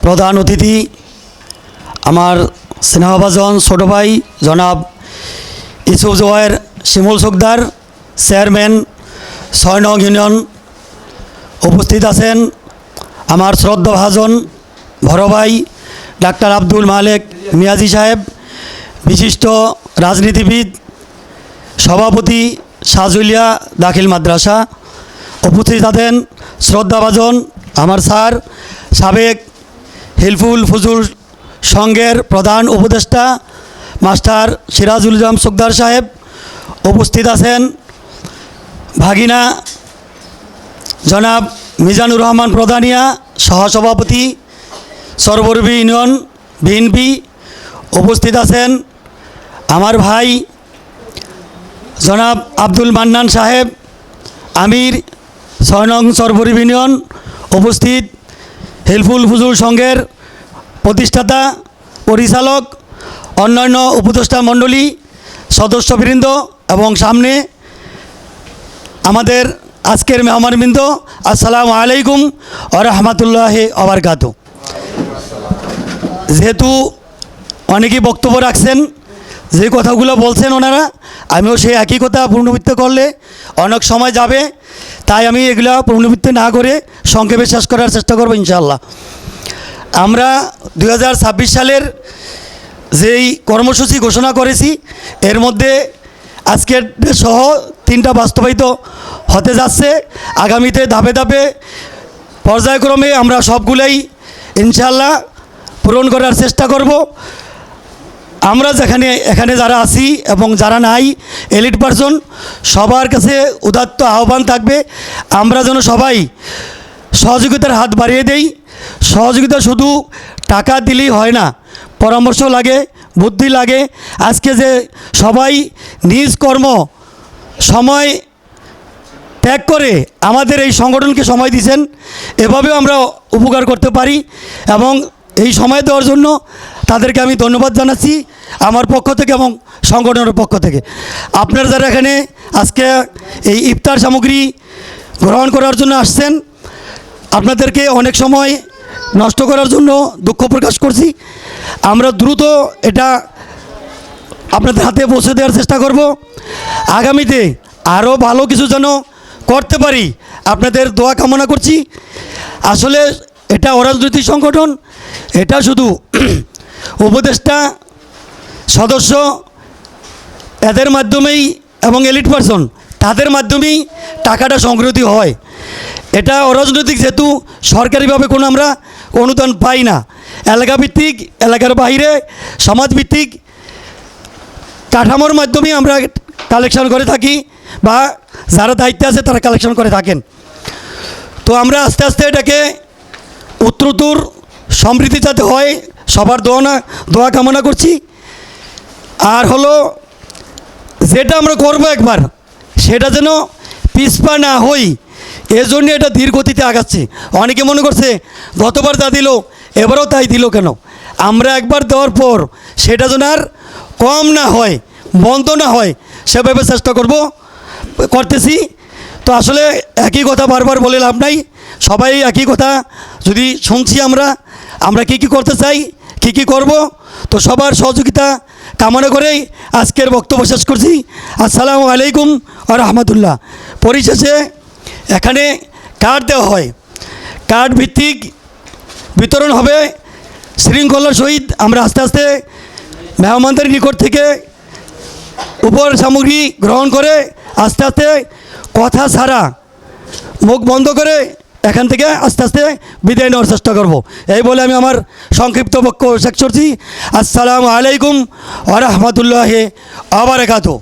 প্রধান অতিথি আমার স্নেহভাজন ছোটো ভাই জনাব ইউসুফ জোয়ায়ের শিমুল সুকদার চেয়ারম্যান ৬ নং ইউনিয়ন। উপস্থিত আছেন আমার শ্রদ্ধাভাজন বড় ভাই ডাক্তার আব্দুল মালেক মিয়াজি সাহেব, বিশিষ্ট রাজনীতিবিদ, সভাপতি সাজুলিয়া দাখিল মাদ্রাসা। উপস্থিত আছেন শ্রদ্ধাভাজন আমার স্যার সাবেক হিলফুল ফুজুল সংঘের প্রধান উপদেষ্টা মাস্টার সিরাজুল ইসলাম সুকদার সাহেব। উপস্থিত আছেন ভাগিনা জনাব মিজানুর রহমান প্রধানিয়া সহসভাপতি সরবরবী ইউনিয়ন বিএনপি। উপস্থিত আছেন আমার ভাই জনাব আব্দুল মান্নান সাহেব আমির ৬ নং সরবরবী ইউনিয়ন। উপস্থিত হিলফুল ফুজুল সংঘের প্রতিষ্ঠাতা পরিচালক, অন্যান্য উপদেষ্টা মণ্ডলী, সদস্যবৃন্দ এবং সামনে আমাদের আজকের মেহমানবৃন্দ, আসসালামু আলাইকুম ওয়া রাহমাতুল্লাহি ওয়া বারাকাতুহু। যেহেতু অনেকেই বক্তব্য রাখছেন, যে কথাগুলো বলছেন ওনারা, আমিও সেই একই কথা পুনরাবৃত্তি করলে অনেক সময় যাবে, তাই আমি এগুলো পুনরাবৃত্তি না করে সংক্ষেপে শেষ করার চেষ্টা করব ইনশাআল্লাহ। আমরা 2026 সালের যেই কর্মসূচি ঘোষণা করেছি এর মধ্যে আজকের সহ 3টা বাস্তবায়িত হতে যাচ্ছে। আগামীতে ধাপে ধাপে পর্যায়ক্রমে আমরা সবগুলাই ইনশাআল্লাহ পূরণ করার চেষ্টা করব। আমরা এখানে যারা আছি এবং যারা নাই এলিট পারসন, সবার কাছে উদাত্ত আহ্বান থাকবে আমরা যেন সবাই সহযোগিতার হাত বাড়িয়ে দেই। সহযোগিতা শুধু টাকা দিলেই হয় না, পরামর্শ লাগে, বুদ্ধি লাগে। আজকে যে সবাই নিজ কর্ম সময় ত্যাগ করে আমাদের এই সংগঠনকে সময় দিয়েছেন, এভাবেও আমরা উপকার করতে পারি এবং এই সময় দেওয়ার জন্য তাদেরকে আমি ধন্যবাদ জানাচ্ছি আমার পক্ষ থেকে এবং সংগঠনের পক্ষ থেকে। আপনারা যারা এখানে আজকে এই ইফতার সামগ্রী গ্রহণ করার জন্য আসছেন, আপনাদেরকে অনেক সময় নষ্ট করার জন্য দুঃখ প্রকাশ করছি। আমরা দ্রুত এটা আপনাদের হাতে পৌঁছে দেওয়ার চেষ্টা করব। আগামীতে আরও ভালো কিছু যেন করতে পারি আপনাদের দোয়া কামনা করছি। আসলে এটা অরাজনৈতিক সংগঠন, এটা শুধু উপদেষ্টা সদস্য এদের মাধ্যমেই এবং এলিট পারসন তাদের মাধ্যমেই টাকাটা সংগৃহীত হয়। এটা অরাজনৈতিক, যেহেতু সরকারিভাবে কোনো আমরা অনুদান পাই না। এলাকাভিত্তিক, এলাকার বাইরে সমাজভিত্তিক কাঠামোর মাধ্যমে আমরা কালেকশন করে থাকি বা যারা দায়িত্বে আছে তারা কালেকশন করে থাকেন। তো আমরা আস্তে আস্তে এটাকে উত্তরোত্তর সমৃদ্ধি যাতে হয় সবার দোয়া কামনা করছি। আর হলো যেটা আমরা করব একবার, সেটা যেন পিছপা না হই, এজন্য এটা ধীর গতিতে আগাচ্ছে। অনেকে মনে করছে গতবার যা দিল এবারও তাই দিল কেন। আমরা একবার দেওয়ার পর সেটা যেন আর কম না হয়, বন্ধ না হয়, সেভাবে চেষ্টা করতেছি। তো আসলে একই কথা বারবার বলে লাভ নাই, সবাই একই কথা যদি শুনছি আমরা কী করতে চাই, কী করব, তো সবার সহযোগিতা কামনা করেই আজকের বক্তব্য শেষ করছি। আসসালামু আলাইকুম ওয়া রাহমাতুল্লাহ। পরিশেষে এখানে কার্ড দেওয়া হয়, কার্ড ভিত্তিক বিতরণ হবে শৃঙ্খলার সহিত। আমরা আস্তে আস্তে মেহমানদের নিকট থেকে উপহার সামগ্রী গ্রহণ করে আস্তে আস্তে কথা ছাড়া মুখ বন্ধ করে এখান থেকে আস্তে আস্তে বিদায় নেওয়ার চেষ্টা করব। এই বলে আমি আমার সংক্ষিপ্ত বক্তব্য শেষ করছি। আসসালামু আলাইকুম ওয়া রাহমাতুল্লাহি ওয়া বারাকাতুহু।